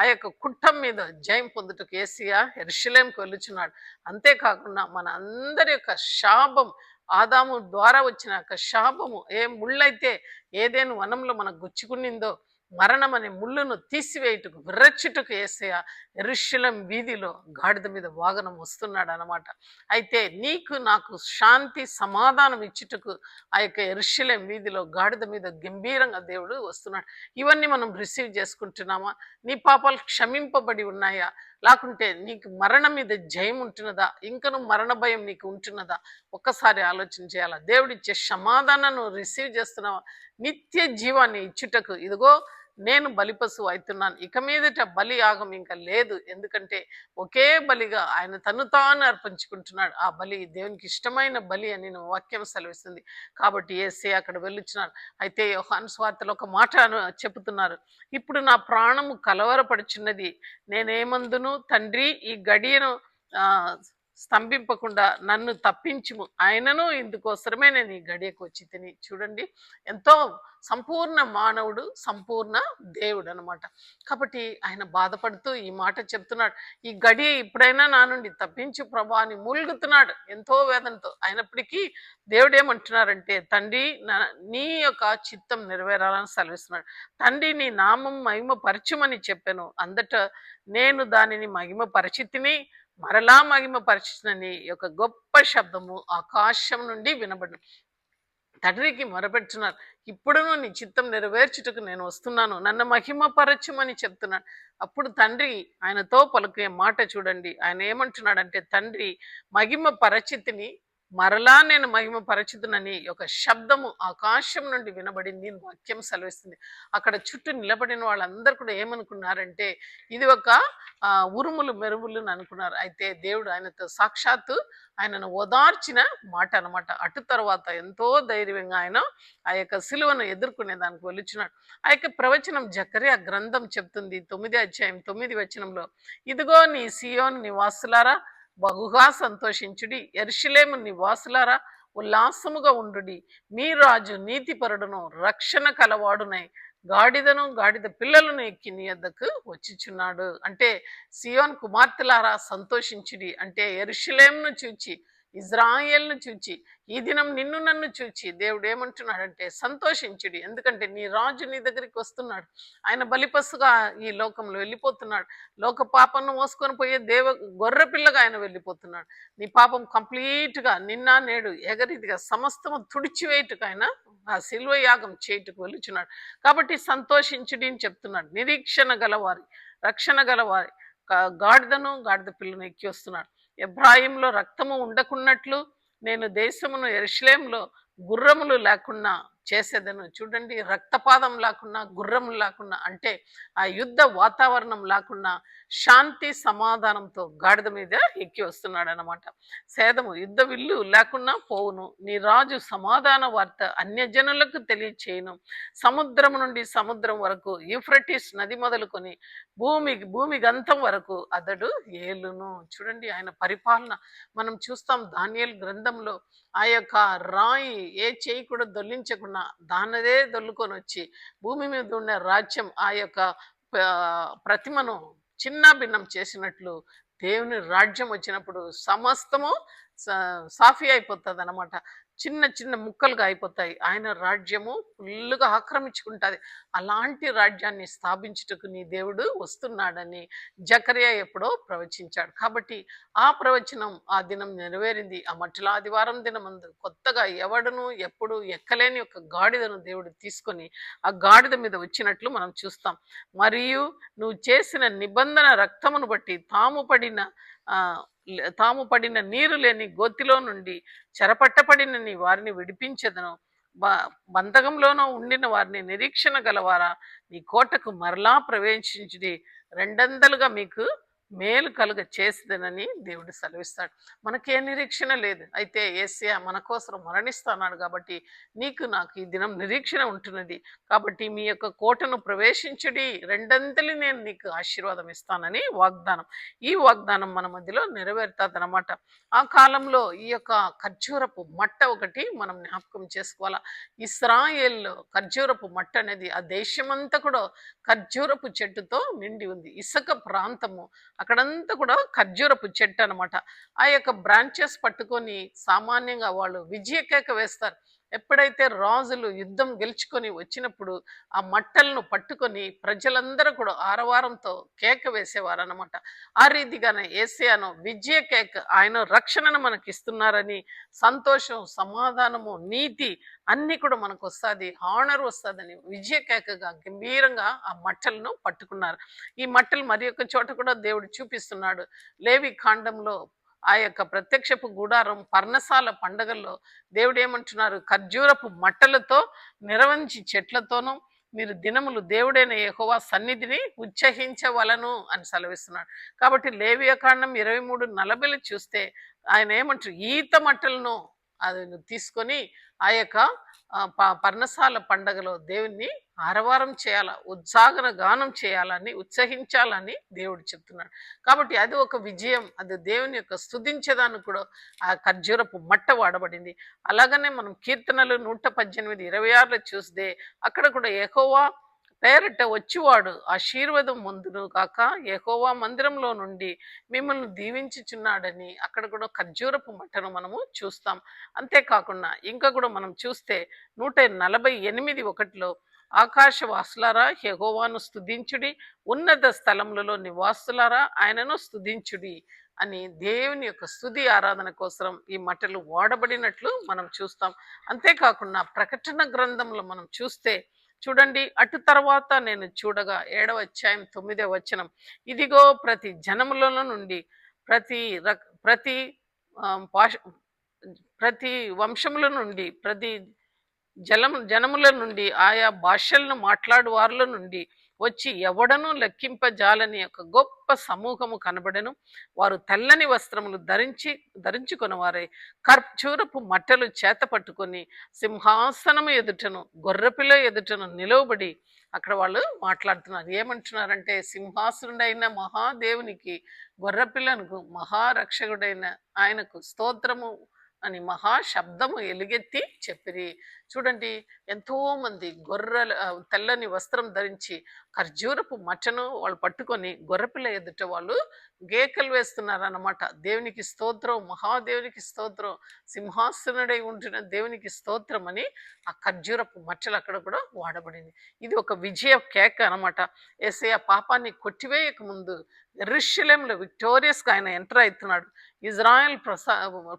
A: ఆ యొక్క కుట్టం మీద జయం పొందుటకు యేసయ్య యెరూషలేముకు వెళ్ళుచున్నాడు. అంతేకాకుండా మన అందరి యొక్క శాపం, ఆదాము ద్వారా వచ్చిన యొక్క శాపము, ఏ ముళ్ళైతే ఏదేను వనంలో మనకు గుచ్చుకునిందో మరణం అనే ముళ్ళును తీసివేయుటకు విరచుటకు యేసయ్య యెరూషలేము వీధిలో గాడిద మీద వాగనం వస్తున్నాడు అన్నమాట. అయితే నీకు నాకు శాంతి సమాధానం ఇచ్చుటకు ఆ యొక్క యెరూషలేము వీధిలో గాడిద మీద గంభీరంగా దేవుడు వస్తున్నాడు. ఇవన్నీ మనం రిసీవ్ చేసుకుంటున్నామా? నీ పాపాలు క్షమింపబడి ఉన్నాయా? లేకుంటే నీకు మరణం మీద జయం ఉంటున్నదా? ఇంకను మరణ భయం నీకు ఉంటున్నదా? ఒక్కసారి ఆలోచన చేయాలా. దేవుడిచ్చే సమాధానాన్ని రిసీవ్ చేస్తున్నావా? నిత్య జీవాన్ని ఇచ్చుటకు ఇదిగో నేను బలిపశువు అవుతున్నాను, ఇక మీదట బలి యాగం ఇంకా లేదు. ఎందుకంటే ఒకే బలిగా ఆయన తను తాను అర్పించుకుంటున్నాడు. ఆ బలి దేవునికి ఇష్టమైన బలి అని వాక్యం సెలవిస్తుంది. కాబట్టి యేసయ్య అక్కడ వెళ్ళుచున్నారు. అయితే యోహాను సువార్తలో ఒక మాట చెబుతున్నారు, ఇప్పుడు నా ప్రాణము కలవరపడుచున్నది, నేనేమందును తండ్రి ఈ గడియను స్తంభింపకుండా నన్ను తప్పించుము, ఆయనను ఇందుకోసమే నేను ఈ గడియకు వచ్చి తిని. చూడండి, ఎంతో సంపూర్ణ మానవుడు, సంపూర్ణ దేవుడు అనమాట. కాబట్టి ఆయన బాధపడుతూ ఈ మాట చెప్తున్నాడు, ఈ గడియ ఇప్పుడైనా నా నుండి తప్పించు ప్రభా అని మూలుగుతున్నాడు ఎంతో వేదనతో. అయినప్పటికీ దేవుడు ఏమంటున్నారంటే, తండ్రి నీ యొక్క చిత్తం నెరవేరాలని సెలవిస్తున్నాడు. తండ్రి నీ నామం మహిమ పరచుమని చెప్పాను, అందట నేను దానిని మహిమ పరిచితిని, మరలా మహిమ పరిచినని యొక్క గొప్ప శబ్దము ఆకాశం నుండి వినబడి తండ్రికి మొరపెడుతున్నారు. ఇప్పుడును నీ చిత్తం నెరవేర్చుటకు నేను వస్తున్నాను, నన్ను మహిమపరచుమని చెప్తున్నాడు. అప్పుడు తండ్రి ఆయనతో పలుకే మాట చూడండి, ఆయన ఏమంటున్నాడంటే, తండ్రి మహిమ పరచితిని, మరలా నేను మహిమపరచుదునని ఒక శబ్దము ఆకాశం నుండి వినబడింది అని వాక్యం సెలవిస్తుంది. అక్కడ చుట్టూ నిలబడిన వాళ్ళందరూ కూడా ఏమనుకున్నారంటే ఇది ఒక ఉరుములు మెరుపులు అని అనుకున్నారు. అయితే దేవుడు ఆయనతో సాక్షాత్తు ఆయనను ఓదార్చిన మాట అన్నమాట. అటు తర్వాత ఎంతో ధైర్యంగా ఆయన ఆ యొక్క సిలువను ఎదుర్కొనే దానికి వెలుచున్నాడు. ఆ యొక్క ప్రవచనం జకర్యా గ్రంథం చెప్తుంది 9వ అధ్యాయం 9వ వచనంలో, ఇదిగో నీ సియోను నివాసులారా బహుగా సంతోషించుడి, యెరూషలేము నివాసులారా ఉల్లాసముగా ఉండుడి, మీ రాజు నీతిపరుడును రక్షణ కలవాడునై గాడిదను గాడిద పిల్లలను ఎక్కి నీ యొద్దకు వచ్చిచున్నాడు. అంటే సియోన్ కుమార్తెలారా సంతోషించుడి అంటే యెరూషలేమును చూచి ఇజ్రాయేల్ను చూచి ఈ దినం నిన్ను నన్ను చూచి దేవుడు ఏమంటున్నాడంటే సంతోషించుడి, ఎందుకంటే నీ రాజు నీ దగ్గరికి వస్తున్నాడు. ఆయన బలిపస్సుగా ఈ లోకంలో వెళ్ళిపోతున్నాడు. లోక పాపను మోసుకొని పోయే గొర్రె పిల్లగా ఆయన వెళ్ళిపోతున్నాడు. నీ పాపం కంప్లీట్గా నిన్న నేడు ఎగరీతిగా సమస్తము తుడిచివేయటకు ఆయన ఆ శిల్వ యాగం చేయుటకు వెళ్ళుచున్నాడు. కాబట్టి సంతోషించుడి అని చెప్తున్నాడు. నిరీక్షణ గలవారి రక్షణ గలవారి గాడిదను గాడిద పిల్లను ఎక్కి వస్తున్నాడు. ఎబ్రాయింలో రక్తము ఉండకున్నట్లు నేను దేశమును యెరూషలేములో గుర్రములు లేకుండా చేసేదను. చూడండి, రక్తపాతం లేకుండా గుర్రము లేకుండా అంటే ఆ యుద్ధ వాతావరణం లేకుండా శాంతి సమాధానంతో గాడిద మీద ఎక్కి వస్తున్నాడు అనమాట. సేదము యుద్ధ విల్లు లేకుండా పోవును, నీ రాజు సమాధాన వార్త అన్యజనులకు తెలియచేయును. సముద్రం నుండి సముద్రం వరకు యూఫ్రటీస్ నది మొదలుకొని భూమి గంతం వరకు అతడు ఏలును. చూడండి ఆయన పరిపాలన మనం చూస్తాం. దానియేలు గ్రంథంలో ఆ యొక్క రాయి ఏ చేయి కూడా దొల్లించకుండా దానదే దొల్లుకొని వచ్చి భూమి మీద ఉన్న రాజ్యం ఆ యొక్క ప్రతిమను చిన్న భిన్నం చేసినట్లు దేవుని రాజ్యం వచ్చినప్పుడు సమస్తము సాఫీ అయిపోతుంది అనమాట. చిన్న చిన్న ముక్కలుగా అయిపోతాయి. ఆయన రాజ్యము ఫుల్లుగా ఆక్రమించుకుంటుంది. అలాంటి రాజ్యాన్ని స్థాపించుటకు నీ దేవుడు వస్తున్నాడని జకర్యా ఎప్పుడో ప్రవచించాడు. కాబట్టి ఆ ప్రవచనం ఆ దినం నెరవేరింది. ఆ మట్టిల ఆదివారం దినమందు కొత్తగా ఎవడును ఎప్పుడు ఎక్కలేని ఒక గాడిదను దేవుడు తీసుకొని ఆ గాడిద మీద వచ్చినట్లు మనం చూస్తాం. మరియు నువ్వు చేసిన నిబంధన రక్తమును బట్టి తాము పడిన నీరు లేని గోతిలో నుండి చెరపట్టబడిన నీ వారిని విడిపించదను. బంధకంలోనూ ఉండిన వారిని నిరీక్షణ గలవారా నీ కోటకు మరలా ప్రవేశించుడి, రెండంతలుగా మీకు మేలు కలుగ చేసేదనని దేవుడు సెలవిస్తాడు. మనకే నిరీక్షణ లేదు. అయితే యేసయ్య మన కోసం మరణిస్తున్నాడు కాబట్టి నీకు నాకు ఈ దినం నిరీక్షణ ఉంటున్నది. కాబట్టి మీ యొక్క కోటను ప్రవేశించుడి, రెండంతలు నేను నీకు ఆశీర్వాదం ఇస్తానని వాగ్దానం. ఈ వాగ్దానం మన మధ్యలో నెరవేరుతుంది అనమాట. ఆ కాలంలో ఈ యొక్క ఖర్జూరపు మట్ట ఒకటి మనం జ్ఞాపకం చేసుకోవాలా. ఇస్రాయేల్లో ఖర్జూరపు మట్ట అనేది ఆ దేశమంతా కూడా ఖర్జూరపు చెట్టుతో నిండి ఉంది. ఇసుక ప్రాంతము, అక్కడంతా కూడా ఖర్జూరపు చెట్టు అనమాట. ఆ యొక్క బ్రాంచెస్ పట్టుకొని సామాన్యంగా వాళ్ళు విజయకేక వేస్తారు. ఎప్పుడైతే రాజులు యుద్ధం గెలుచుకొని వచ్చినప్పుడు ఆ మట్టలను పట్టుకొని ప్రజలందరూ కూడా ఆరవారంతో కేక వేసేవారు అనమాట. ఆ రీతిగానే యేసయ్యను విజయ కేక, ఆయన రక్షణను మనకి ఇస్తున్నారని సంతోషం, సమాధానము, నీతి అన్నీ కూడా మనకు వస్తుంది, హానర్ వస్తుందని విజయ కేకగా గంభీరంగా ఆ మట్టలను పట్టుకున్నారు. ఈ మట్టలు మరి ఒక చోట కూడా దేవుడు చూపిస్తున్నాడు. లేవి కాండంలో ఆ యొక్క ప్రత్యక్షపు గుడారం పర్ణశాల పండగల్లో దేవుడు ఏమంటున్నారు, ఖర్జూరపు మట్టలతో నిరవంచి చెట్లతోనూ మీరు దినములు దేవుడైన యెహోవా సన్నిధిని ఉత్సహించవలను అని సెలవిస్తున్నాడు. కాబట్టి లేవియ కాండం 23:40 చూస్తే ఆయన ఏమంటారు, ఈత మట్టలను అది తీసుకొని ఆ యొక్క పర్ణశాల పండగలో దేవుణ్ణి ఆరవారం చేయాల, ఉత్సాహన గానం చేయాలని, ఉత్సహించాలని దేవుడు చెప్తున్నాడు. కాబట్టి అది ఒక విజయం. అది దేవుని యొక్క స్తుతించేదానికి కూడా ఆ ఖర్జూరపు మట్ట వాడబడింది. అలాగనే మనం కీర్తనలు 118:26 చూస్తే అక్కడ కూడా యెహోవా పేరట వచ్చివాడు ఆశీర్వాదం ముందును కాక యెహోవా మందిరంలో నుండి మిమ్మల్ని దీవించుచున్నాడని అక్కడ కూడా ఖర్జూరపు మట్టను మనము చూస్తాం. అంతేకాకుండా ఇంకా కూడా మనం చూస్తే 148:1 ఆకాశవాసులారా యెహోవాను స్తుతించుడి, ఉన్నత స్థలములలో నివాసులారా ఆయనను స్తుతించుడి అని దేవుని యొక్క స్తుతి ఆరాధన కోసం ఈ మట్టలు వాడబడినట్లు మనం చూస్తాం. అంతేకాకుండా ప్రకటన గ్రంథంలో మనం చూస్తే చూడండి, అటు తర్వాత నేను చూడగా 7వ అధ్యాయం 9వ వచనం, ఇదిగో ప్రతి జనములలో నుండి ప్రతి ప్రతి వంశముల నుండి, ప్రతి జనముల నుండి, ఆయా భాషలను మాట్లాడు వారిలో నుండి వచ్చి ఎవడనూ లెక్కింపజాలని ఒక గొప్ప సమూహము కనబడెను. వారు తెల్లని వస్త్రములు ధరించుకొని వారే కర్పూరపు మట్టలు చేత పట్టుకొని సింహాసనము ఎదుటను గొర్రెపిల్ల ఎదుటను నిలవబడి అక్కడ వాళ్ళు మాట్లాడుతున్నారు. ఏమంటున్నారంటే, సింహాసనుడైన మహాదేవునికి, గొర్రెపిల్లనకు, మహారక్షకుడైన ఆయనకు స్తోత్రము అని మహా శబ్దము ఎలుగెత్తి చెప్పిరి. చూడండి, ఎంతో మంది తెల్లని వస్త్రం ధరించి ఖర్జూరపు మచ్చను వాళ్ళు పట్టుకొని గొర్రెపిల్ల ఎదుట వాళ్ళు గేకలు వేస్తున్నారన్నమాట. దేవునికి స్తోత్రం, మహాదేవునికి స్తోత్రం, సింహాసనుడై ఉంటున్న దేవునికి స్తోత్రం అని ఆ ఖర్జూరపు మచ్చలు అక్కడ కూడా వాడబడింది. ఇది ఒక విజయ కేక అనమాట. యేసయ్య పాపాన్ని కొట్టివేయక ముందు యెరూషలేములో విక్టోరియస్గా ఆయన ఎంటర్ అవుతున్నాడు. ఇజ్రాయెల్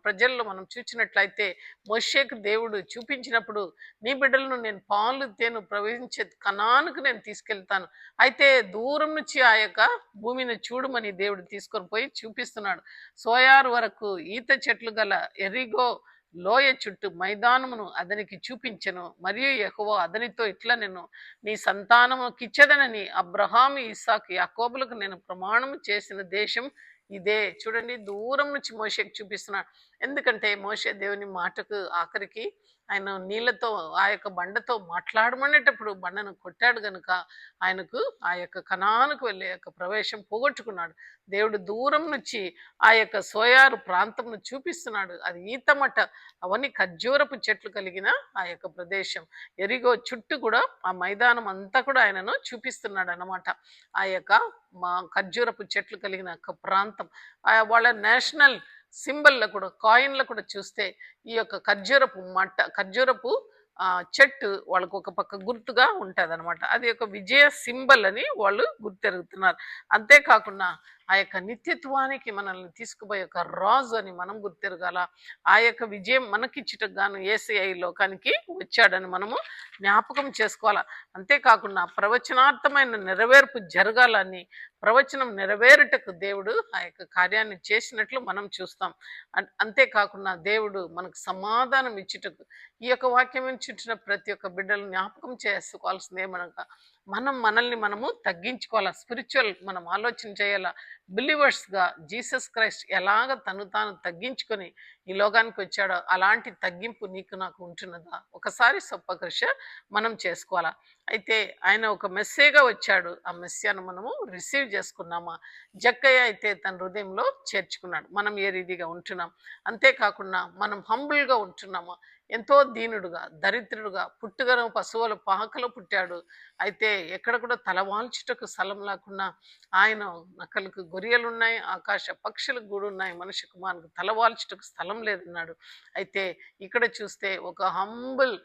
A: ప్రజల్లో మనం చూసినట్లయితే మోషేకు దేవుడు చూపించినప్పుడు, నీ బిడ్డలను నేను పాలు తేను ప్రవహించే కనానుకు నేను తీసుకెళ్తాను, అయితే దూరం నుంచి ఆ యొక్క భూమిని చూడమని దేవుడు తీసుకొని పోయి చూపిస్తున్నాడు. సోయారు వరకు ఈత చెట్లు గల ఎరిగో లోయ చుట్టూ మైదానమును అతనికి చూపించెను. మరియు యెహోవా అతనితో ఇట్లా, నేను నీ సంతానముకిచ్చదనని అబ్రహాము, ఇస్సాకు, యాకోబులకు నేను ప్రమాణము చేసిన దేశం ఇదే. చూడండి, దూరం నుంచి మోషేకి చూపిస్తున్నాడు. ఎందుకంటే మోషే దేవుని మాటకు ఆఖరికి ఆయన నీళ్ళతో ఆ యొక్క బండతో మాట్లాడమనేటప్పుడు బండను కొట్టాడు గనుక ఆయనకు ఆ యొక్క కనానుకు వెళ్ళే యొక్క ప్రవేశం పోగొట్టుకున్నాడు. దేవుడు దూరం నుంచి ఆ యొక్క సోయారు ప్రాంతంను చూపిస్తున్నాడు. అది ఈతమట, అవన్నీ ఖర్జూరపు చెట్లు కలిగిన ఆ యొక్క ప్రదేశం. ఎరిగో చుట్టూ కూడా ఆ మైదానం అంతా కూడా ఆయనను చూపిస్తున్నాడు అన్నమాట. ఆ యొక్క ఖర్జూరపు చెట్లు కలిగిన ఒక ప్రాంతం. వాళ్ళ నేషనల్ సింబల్లో కూడా, కాయిన్లో కూడా చూస్తే ఈ యొక్క ఖర్జూరపు చెట్టు వాళ్ళకు ఒక పక్క గుర్తుగా ఉంటుంది అనమాట. అది ఒక విజయ సింబల్ అని వాళ్ళు గుర్తెరుగుతున్నారు. అంతేకాకుండా ఆ యొక్క నిత్యత్వానికి మనల్ని తీసుకుపోయే ఒక రాజు అని మనం గుర్తెరగాల. ఆ యొక్క విజయం మనకిచ్చుటకు గాను యేసయ్య ఈ లోకానికి వచ్చాడని మనము జ్ఞాపకం చేసుకోవాలా. అంతేకాకుండా ప్రవచనార్థమైన నెరవేర్పు జరగాలని, ప్రవచనం నెరవేరుటకు దేవుడు ఆ యొక్క కార్యాన్ని చేసినట్లు మనం చూస్తాం. అంతేకాకుండా దేవుడు మనకు సమాధానం ఇచ్చుటకు ఈ యొక్క వాక్యం చుట్టిన ప్రతి ఒక్క బిడ్డలు జ్ఞాపకం చేసుకోవాల్సింది ఏమనగా, మనల్ని మనము తగ్గించుకోవాలా. స్పిరిచువల్ మనం ఆలోచన చేయాలా. బిలీవర్స్గా జీసస్ క్రైస్ట్ ఎలాగ తను తాను తగ్గించుకొని ఈ లోకానికి వచ్చాడో అలాంటి తగ్గింపు నీకు నాకు ఉంటున్నదా? ఒకసారి సొప్పకృష మనం చేసుకోవాలా. అయితే ఆయన ఒక మెస్సేగా వచ్చాడు. ఆ మెస్సియాను మనము రిసీవ్ చేసుకున్నామా? జక్కయ్య అయితే తన హృదయంలో చేర్చుకున్నాడు. మనం ఏ రీతిగా ఉంటున్నాం? అంతేకాకుండా మనం హంబుల్గా ఉంటున్నామా? ఎంతో దీనుడుగా, దరిద్రుడుగా, పుట్టుగను పశువుల పాకలో పుట్టాడు. అయితే ఎక్కడ కూడా తలవాల్చుటకు స్థలం లేకుండా ఆయన నక్కలకు గొరియలున్నాయి, ఆకాశ పక్షులకు గూడు ఉన్నాయి, మనిషి కుమారునికి తలవాల్చుటకు స్థలం లేదన్నాడు. అయితే ఇక్కడ చూస్తే ఒక హంబుల్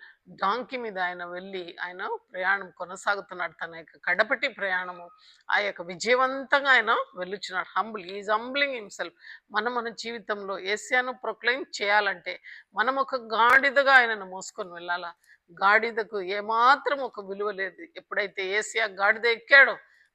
A: డాంకీ మీద ఆయన వెళ్ళి ఆయన ప్రయాణం కొనసాగుతున్నాడు. తన యొక్క కడపటి ప్రయాణము ఆ యొక్క విజయవంతంగా ఆయన వెళ్ళుచున్నాడు. Humbling himself. మన జీవితంలో యేసయ్యను ప్రొక్లెయిమ్ చేయాలంటే మనం ఒక గాడిదగా ఆయనను మోసుకొని వెళ్ళాలా. గాడిదకు ఏమాత్రం ఒక విలువ లేదు. ఎప్పుడైతే యేసయ్య గాడిద ఎక్కాడో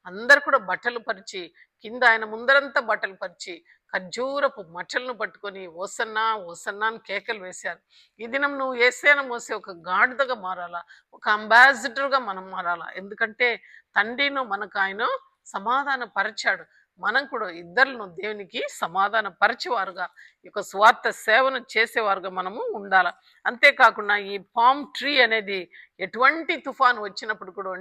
A: అందరు కూడా బట్టలు పరిచి, కింద ఆయన ముందరంతా బట్టలు పరిచి ఖర్జూరపు మచ్చలను పట్టుకొని ఓసన్నా ఓసన్నా అని కేకలు వేశారు. ఈ దినం నువ్వు యేసయ్యను మోసే ఒక గాడిదగా మారాలా, ఒక అంబాసిడర్గా మనం మారాలా. ఎందుకంటే తండ్రిను మనకు ఆయన సమాధాన పరిచాడు. మనం కూడా ఇద్దరును దేవునికి సమాధాన పరిచేవారుగా, ఈ యొక్క స్వార్థ సేవను చేసేవారుగా మనము ఉండాలి. అంతేకాకుండా ఈ పామ్ ట్రీ అనేది ఎటువంటి తుఫాను వచ్చినప్పుడు కూడా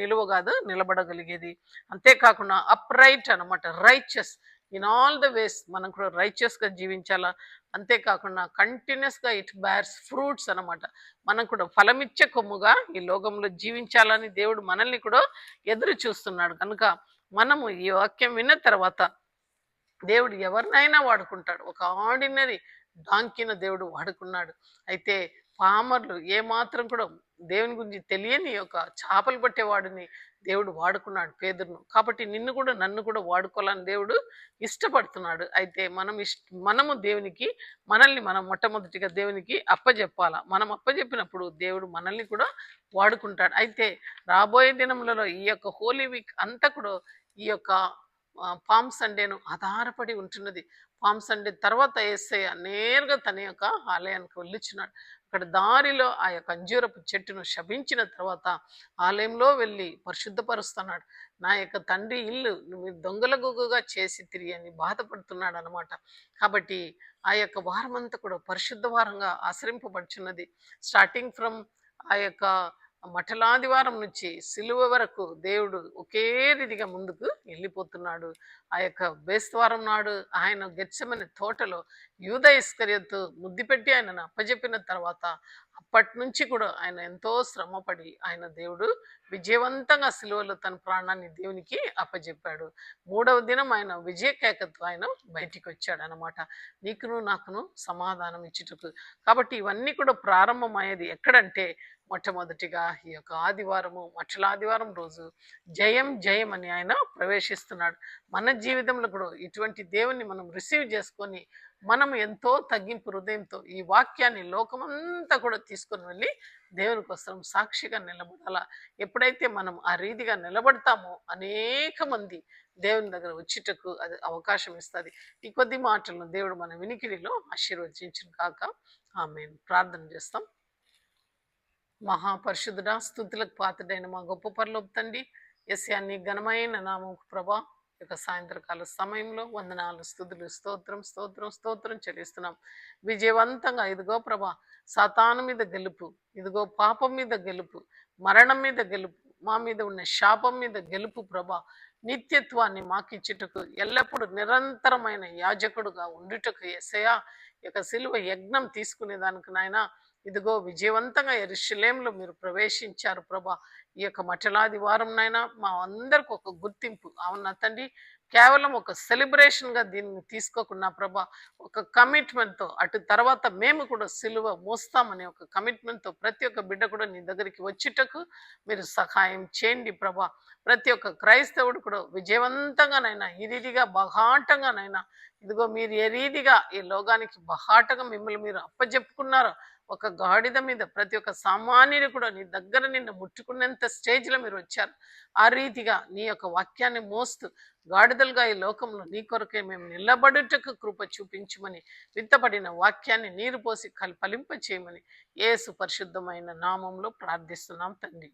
A: నిలువ కాదు, నిలబడగలిగేది. అంతేకాకుండా అప్రైట్ అనమాట, righteous in all the ways మనం కూడా రైచస్గా జీవించాలా. అంతేకాకుండా కంటిన్యూస్గా ఇట్ బేర్స్ ఫ్రూట్స్ అనమాట. మనం కూడా ఫలమిచ్చే కొమ్ముగా ఈ లోకంలో జీవించాలని దేవుడు మనల్ని కూడా ఎదురు చూస్తున్నాడు. కనుక మనము ఈ వాక్యం విన్న తర్వాత దేవుడు ఎవరినైనా వాడుకుంటాడు. ఒక ఆర్డినరీ డాంకీని దేవుడు వాడుకున్నాడు. అయితే పామర్లు ఏమాత్రం కూడా దేవుని గురించి తెలియని ఒక చేపలు పట్టేవాడిని దేవుడు వాడుకున్నాడు, పేదరును. కాబట్టి నిన్ను కూడా నన్ను కూడా వాడుకోవాలని దేవుడు ఇష్టపడుతున్నాడు. అయితే మనము దేవునికి మనం మొట్టమొదటిగా దేవునికి అప్పచెప్పాలా. మనం అప్పచెప్పినప్పుడు దేవుడు మనల్ని కూడా వాడుకుంటాడు. అయితే రాబోయే దినములలో ఈ యొక్క హోలీ వీక్ అంతా కూడా ఈ యొక్క పామ్ సండేను ఆధారపడి ఉంటున్నది. పామ్ సండే తర్వాత యేసయ్య నేరుగా తన యొక్క ఆలయానికి వెళ్ళుచున్నాడు. అక్కడ దారిలో ఆ యొక్క అంజూరపు చెట్టును శపించిన తర్వాత ఆలయంలో వెళ్ళి పరిశుద్ధపరుస్తున్నాడు. నా యొక్క తండ్రి ఇల్లు నువ్వు దొంగల గుగుగా చేసి తిరిగి అని బాధపడుతున్నాడు అనమాట. కాబట్టి ఆ యొక్క వారమంతా కూడా పరిశుద్ధ వారంగా ఆచరింపబడుచున్నది. స్టార్టింగ్ ఫ్రమ్ ఆ యొక్క మఠలాదివారం నుంచి సిలువ వరకు దేవుడు ఒకే రీతిగా ముందుకు వెళ్ళిపోతున్నాడు. ఆ యొక్క బేస్తవారం నాడు ఆయన గెత్సెమనే తోటలో యూదా ఇస్కరియోతు ముద్దు పెట్టి ఆయనను అప్పజెప్పిన తర్వాత అప్పటి నుంచి కూడా ఆయన ఎంతో శ్రమపడి ఆయన దేవుడు విజయవంతంగా సిలువలో తన ప్రాణాన్ని దేవునికి అప్పజెప్పాడు. మూడవ దినం ఆయన విజయ కేకతో ఆయన బయటికి వచ్చాడు అనమాట. నీకును నాకును సమాధానం ఇచ్చుటకు. కాబట్టి ఇవన్నీ కూడా ప్రారంభమయ్యేది ఎక్కడంటే మొట్టమొదటిగా ఈ యొక్క ఆదివారము మచ్చల ఆదివారం రోజు జయం జయం అని ఆయన ప్రవేశిస్తున్నాడు. మన జీవితంలో కూడా ఇటువంటి దేవుణ్ణి మనం రిసీవ్ చేసుకొని మనం ఎంతో తగ్గింపు హృదయంతో ఈ వాక్యాన్ని లోకమంతా కూడా తీసుకొని వెళ్ళి దేవుని కోసం సాక్షిగా నిలబడాలా. ఎప్పుడైతే మనం ఆ రీతిగా నిలబడతామో అనేక మంది దేవుని దగ్గర వచ్చేటకు అది అవకాశం ఇస్తుంది. ఈ కొద్ది మాటలను దేవుడు మన వినికిడిలో ఆశీర్వదించిన కాక ఆమేన్. ప్రార్థన చేస్తాం. మహాపరిశుద్ధుడా, స్తుతులకు పాత్రుడైన మా గొప్ప పరలోక తండ్రి, యేసయ్యా నీ ఘనమైన నామముకు ప్రభా ఈ యొక్క సాయంత్రకాల సమయంలో వందనాలు స్తుతులు స్తోత్రం స్తోత్రం స్తోత్రం చెల్లిస్తున్నాం. విజయవంతంగా ఇదిగో ప్రభా సాతాను మీద గెలుపు, ఇదిగో పాపం మీద గెలుపు, మరణం మీద గెలుపు, మా మీద ఉన్న శాపం మీద గెలుపు ప్రభా, నిత్యత్వాన్ని మాకిచ్చుటకు ఎల్లప్పుడూ నిరంతరమైన యాజకుడుగా ఉండుటకు యేసయ్యా ఈ యొక్క సిలువ యజ్ఞం తీసుకునేదానికి నాయనా ఇదిగో విజయవంతంగా యెరూషలేములో మీరు ప్రవేశించారు ప్రభా. ఈ యొక్క మఠలాది వారం నైనా మా అందరికి ఒక గుర్తింపు అవునా తండ్రి. కేవలం ఒక సెలబ్రేషన్గా దీన్ని తీసుకోకుండా ప్రభా, ఒక కమిట్మెంట్తో అటు తర్వాత మేము కూడా సిలువ మోస్తామనే ఒక కమిట్మెంట్తో ప్రతి ఒక్క బిడ్డ కూడా నీ దగ్గరికి వచ్చేటకు మీరు సహాయం చేయండి ప్రభా. ప్రతి ఒక్క క్రైస్తవుడు కూడా విజయవంతంగానైనా ఈ రీతిగా బహాటంగానైనా ఇదిగో మీరు ఏ రీతిగా ఈ లోకానికి బహాటంగా మిమ్మల్ని మీరు అప్పజెప్పుకున్నారో ఒక గాడిద మీద ప్రతి ఒక్క సామాన్యుడు కూడా నీ దగ్గర నిన్ను ముట్టుకునేంత స్టేజ్లో మీరు వచ్చారు. ఆ రీతిగా నీ యొక్క వాక్యాన్ని మోస్తూ గాడిదలుగా ఈ లోకంలో నీ కొరకే మేము నిలబడుటకు కృప చూపించమని విత్తపడిన వాక్యాన్ని నీరు పోసి ఫలింప చేయమని యేసు పరిశుద్ధమైన నామంలో ప్రార్థిస్తున్నాం తండ్రి.